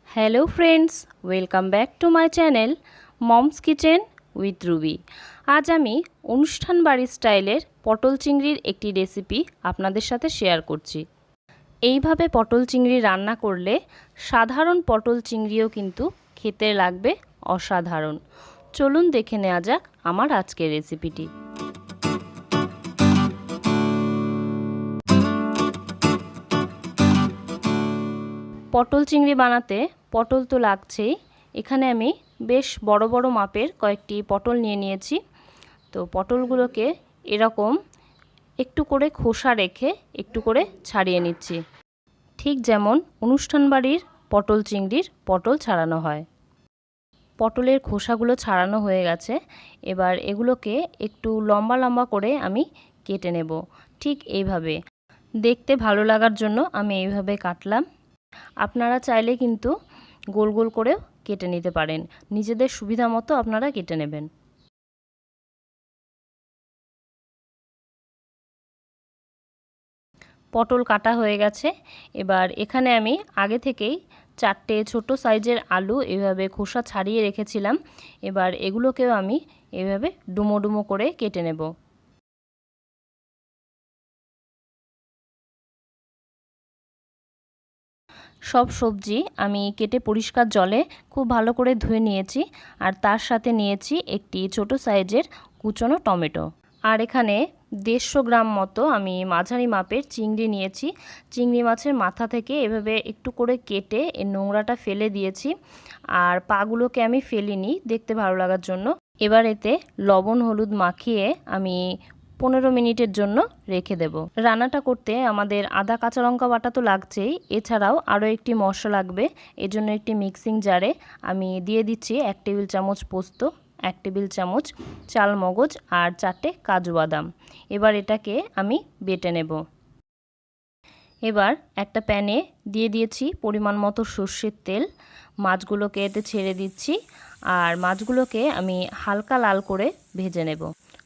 Hello friends, welcome back to my channel moms kitchen with Ruby. আজ আমি অনুষ্ঠান বাড়ির স্টাইলের পটল চিংড়ির একটি রেসিপি আপনাদের সাথে শেয়ার করছি। এইভাবে পটল চিংড়ি রান্না করলে সাধারণ পটল চিংড়িও কিন্তু খেতে লাগবে অসাধারণ। চলুন দেখে নেওয়া যাক আমার আজকের রেসিপিটি। পটল চিংড়ি বানাতে পটল তো লাগছেই। এখানে আমি বেশ বড় বড় মাপের কয়েকটি পটল নিয়ে নিয়েছি। তো পটলগুলোকে এরকম একটু করে খোসা রেখে একটু করে ছাড়িয়ে নিচ্ছি, ঠিক যেমন অনুষ্ঠান বাড়ির পটল চিংড়ির পটল ছাড়ানো হয়। পটলের খোসাগুলো ছাড়ানো হয়ে গেছে। এবার এগুলোকে একটু লম্বা লম্বা করে আমি কেটে নেব, ঠিক এইভাবে। দেখতে ভালো লাগার জন্য আমি এইভাবে কাটলাম। আপনারা চাইলে কিন্তু গোল গোল করেও কেটে নিতে পারেন, নিজেদের সুবিধা মতো আপনারা কেটে নেবেন। পটল কাটা হয়ে গেছে। এবার এখানে আমি আগে থেকেই 4টে ছোট সাইজের আলু এভাবে খোসা ছাড়িয়ে রেখেছিলাম। এবার এগুলোকেও আমি এভাবে ডুমো ডুমো করে কেটে নেব। সব সবজি আমি কেটে পরিষ্কার জলে খুব ভালো করে ধুয়ে নিয়েছি, আর তার সাথে নিয়েছি একটি ছোট সাইজের কুচনো টমেটো। আর এখানে 150 গ্রাম মতো আমি মাঝারি মাপের চিংড়ি নিয়েছি। চিংড়ি মাছের মাথা থেকে এভাবে একটু করে কেটে এর নোংরাটা ফেলে দিয়েছি, আর পাগুলোকে আমি ফেলিনি, দেখতে ভালো লাগার জন্য। এবার এতে লবণ হলুদ মাখিয়ে আমি 15 মিনিটের জন্য রেখে দেব। রান্নাটা করতে আমাদের আদা কাঁচা লঙ্কা বাটা তো লাগছেই, এছাড়াও আরও একটি মশলা লাগবে। এজন্য একটি মিক্সিং জারে আমি দিয়ে দিচ্ছি 1 টেবিল চামচ পোস্ত, 1 টেবিল চামচ চাল মগজ আর 4টে কাজু বাদাম। এবার এটাকে আমি বেটে নেব। এবার একটা প্যানে দিয়ে দিয়েছি পরিমাণ মতো সর্ষের তেল। মাছগুলোকে এতে ছেড়ে দিচ্ছি, আর মাছগুলোকে আমি হালকা লাল করে ভেজে নেব।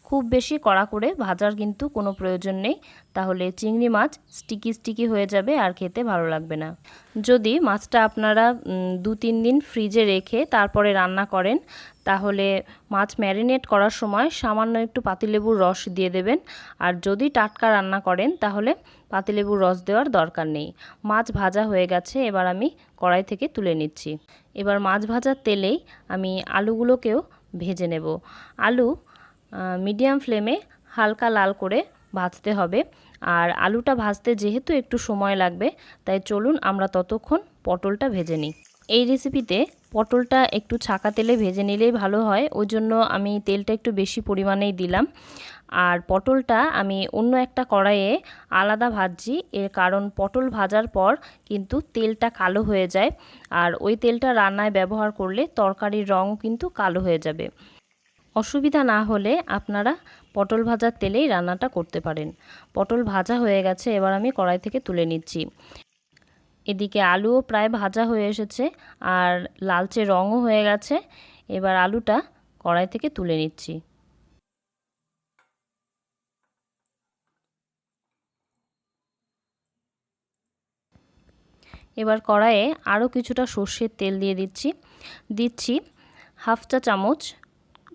খুব বেশি কড়া করে ভাজার কিন্তু কোনো প্রয়োজন নেই, তাহলে চিংড়ি মাছ স্টিকি স্টিকি হয়ে যাবে আর খেতে ভালো লাগবে না। যদি মাছটা আপনারা 2-3 দিন ফ্রিজে রেখে তারপরে রান্না করেন, তাহলে মাছ ম্যারিনেট করার সময় সামান্য একটু পাতিলেবুর রস দিয়ে দেবেন। আর যদি টাটকা রান্না করেন তাহলে পাতিলেবুর রস দেওয়ার দরকার নেই। মাছ ভাজা হয়ে গেছে, এবার আমি কড়াই থেকে তুলে নিচ্ছি। এবার মাছ ভাজার তেলেই আমি আলুগুলোকেও ভেজে নেব। আলু মিডিয়াম ফ্লেমে হালকা লাল করে ভাজতে হবে। আর আলুটা ভাজতে যেহেতু একটু সময় লাগবে, তাই চলুন আমরা ততক্ষণ পটলটা ভেজে নিই। এই রেসিপিতে পটলটা একটু ছাকা তেলে ভেজে নিলেই ভালো হয়, ওই জন্য আমি তেলটা একটু বেশি পরিমাণেই দিলাম। আর পটলটা আমি অন্য একটা কড়াইয়ে আলাদা ভাজছি, এর কারণ পটল ভাজার পর কিন্তু তেলটা কালো হয়ে যায়, আর ওই তেলটা রান্নায় ব্যবহার করলে তরকারির রঙও কিন্তু কালো হয়ে যাবে। অসুবিধা না হলে আপনারা পটল ভাজার তেলেই রান্নাটা করতে পারেন। পটল ভাজা হয়ে গেছে, এবার আমি কড়াই থেকে তুলে নিচ্ছি। এদিকে আলুও প্রায় ভাজা হয়ে এসেছে, আর লালচে রঙও হয়ে গেছে। এবার আলুটা কড়াই থেকে তুলে নিচ্ছি। এবার কড়াইয়ে আরও কিছুটা সর্ষের তেল দিয়ে দিচ্ছি 1/2 চা চামচ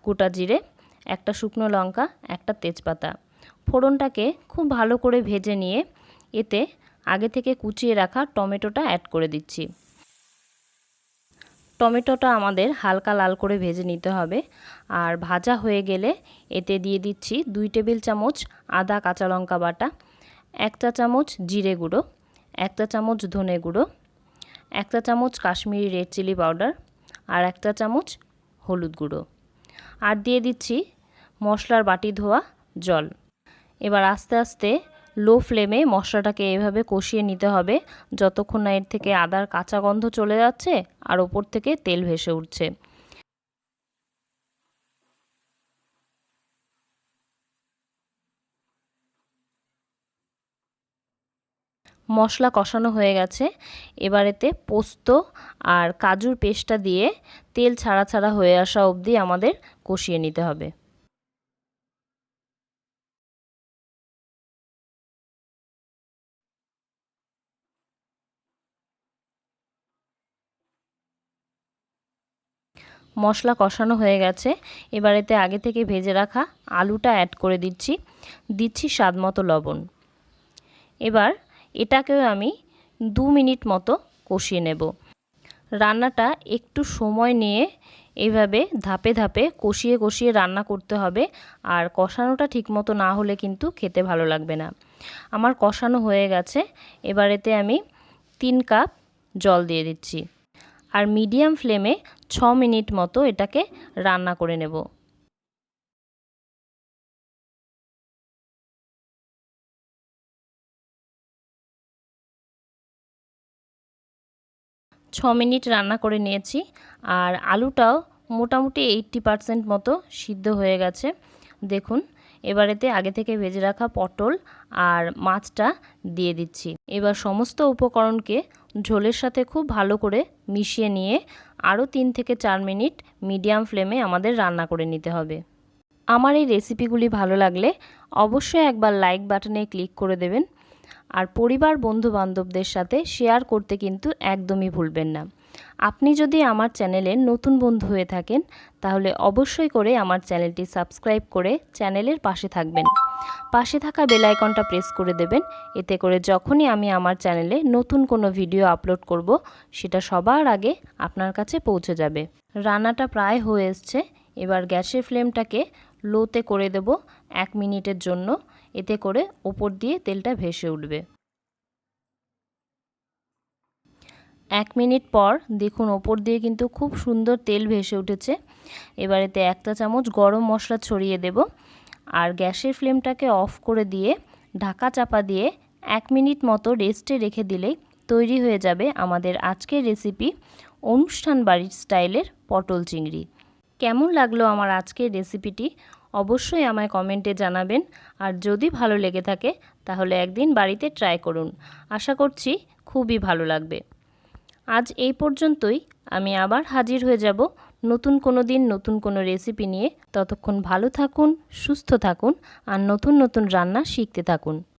গোটা জিরে, একটা শুকনো লঙ্কা, একটা তেজপাতা। ফোড়নটাকে খুব ভালো করে ভেজে নিয়ে এতে আগে থেকে কুচিয়ে রাখা টমেটোটা অ্যাড করে দিচ্ছি। টমেটোটা আমাদের হালকা লাল করে ভেজে নিতে হবে। আর ভাজা হয়ে গেলে এতে দিয়ে দিচ্ছি 2 টেবিল চামচ আদা কাঁচা লঙ্কা বাটা, 1 চা চামচ জিরে গুঁড়ো, 1 চা চামচ ধনে গুঁড়ো, 1 চা চামচ কাশ্মীরি রেড চিলি পাউডার, আর 1 চা চামচ হলুদ গুঁড়ো। আর দিয়ে দিচ্ছি মশলার বাটি ধোয়া জল। এবার আস্তে আস্তে লো ফ্লেমে মশলাটাকে এভাবে কষিয়ে নিতে হবে যতক্ষণ না এর থেকে আদার কাঁচা গন্ধ চলে যাচ্ছে আর ওপর থেকে তেল ভেসে উঠছে। মশলা কষানো হয়ে গেছে, এবার এতে পোস্ত আর কাজুর পেস্টটা দিয়ে তেল ছাড়া ছাড়া হয়ে আসা অবধি আমাদের কষিয়ে নিতে হবে। মশলা কষানো হয়ে গেছে। এবার এতে আগে থেকে ভেজে রাখা আলুটা অ্যাড করে দিচ্ছি স্বাদমতো লবণ। এবার এটাকেও আমি 2 মিনিট মতো কষিয়ে নেব। রান্নাটা একটু সময় নিয়ে এইভাবে ধাপে ধাপে কষিয়ে রান্না করতে হবে, আর কষানোটা ঠিকমতো না হলে কিন্তু খেতে ভালো লাগবে না। আমার কষানো হয়ে গেছে। এবার এতে আমি 3 কাপ জল দিয়ে দিচ্ছি, আর মিডিয়াম ফ্লেমে 6 মিনিট মতো এটাকে রান্না করে নেব। 6 মিনিট রান্না করে নিয়েছি, আর আলুটাও মোটামুটি 80% মতো সিদ্ধ হয়ে গেছে। দেখুন, এবার এতে আগে থেকে ভেজে রাখা পটল আর মাছটা দিয়ে দিচ্ছি। এবার সমস্ত উপকরণকে ঝোলের সাথে খুব ভালো করে মিশিয়ে নিয়ে আরও 3 থেকে 4 মিনিট মিডিয়াম ফ্লেমে আমাদের রান্না করে নিতে হবে। আমার এই রেসিপিগুলি ভালো লাগলে অবশ্যই একবার লাইক বাটনে ক্লিক করে দেবেন, আর পরিবার বন্ধু বান্ধবদের সাথে শেয়ার করতে কিন্তু একদমই ভুলবেন না। আপনি যদি আমার চ্যানেলে নতুন বন্ধু হয়ে থাকেন তাহলে অবশ্যই করে আমার চ্যানেলটি সাবস্ক্রাইব করে চ্যানেলের পাশে থাকবেন। পাশে থাকা বেল আইকনটা প্রেস করে দেবেন, এতে করে যখনই আমি আমার চ্যানেলে নতুন কোনো ভিডিও আপলোড করব সেটা সবার আগে আপনার কাছে পৌঁছে যাবে। রান্নাটা প্রায় হয়ে এসছে। এবার গ্যাসের ফ্লেমটাকে লোতে করে দেব 1 মিনিটের জন্য, এতে করে ওপর দিয়ে তেলটা ভেসে উঠবে। 1 মিনিট পর দেখুন ওপর দিয়ে কিন্তু খুব সুন্দর তেল ভেসে উঠেছে। এবার এতে 1 চা চামচ গরম মশলা ছড়িয়ে দেব, আর গ্যাসের ফ্লেমটাকে অফ করে দিয়ে ঢাকা চাপা দিয়ে 1 মিনিট মতো রেস্টে রেখে দিলেই তৈরি হয়ে যাবে আমাদের আজকের রেসিপি অনুষ্ঠান বাড়ির স্টাইলের পটল চিংড়ি। কেমন লাগলো আমার আজকের রেসিপিটি অবশ্যই আমায় কমেন্টে জানাবেন, আর যদি ভালো লেগে থাকে তাহলে একদিন বাড়িতে ট্রাই করুন। আশা করছি খুবই ভালো লাগবে। আজ এই পর্যন্তই। আমি আবার হাজির হয়ে যাব নতুন কোনো দিন নতুন কোনো রেসিপি নিয়ে। ততক্ষণ ভালো থাকুন, সুস্থ থাকুন, আর নতুন নতুন রান্না শিখতে থাকুন।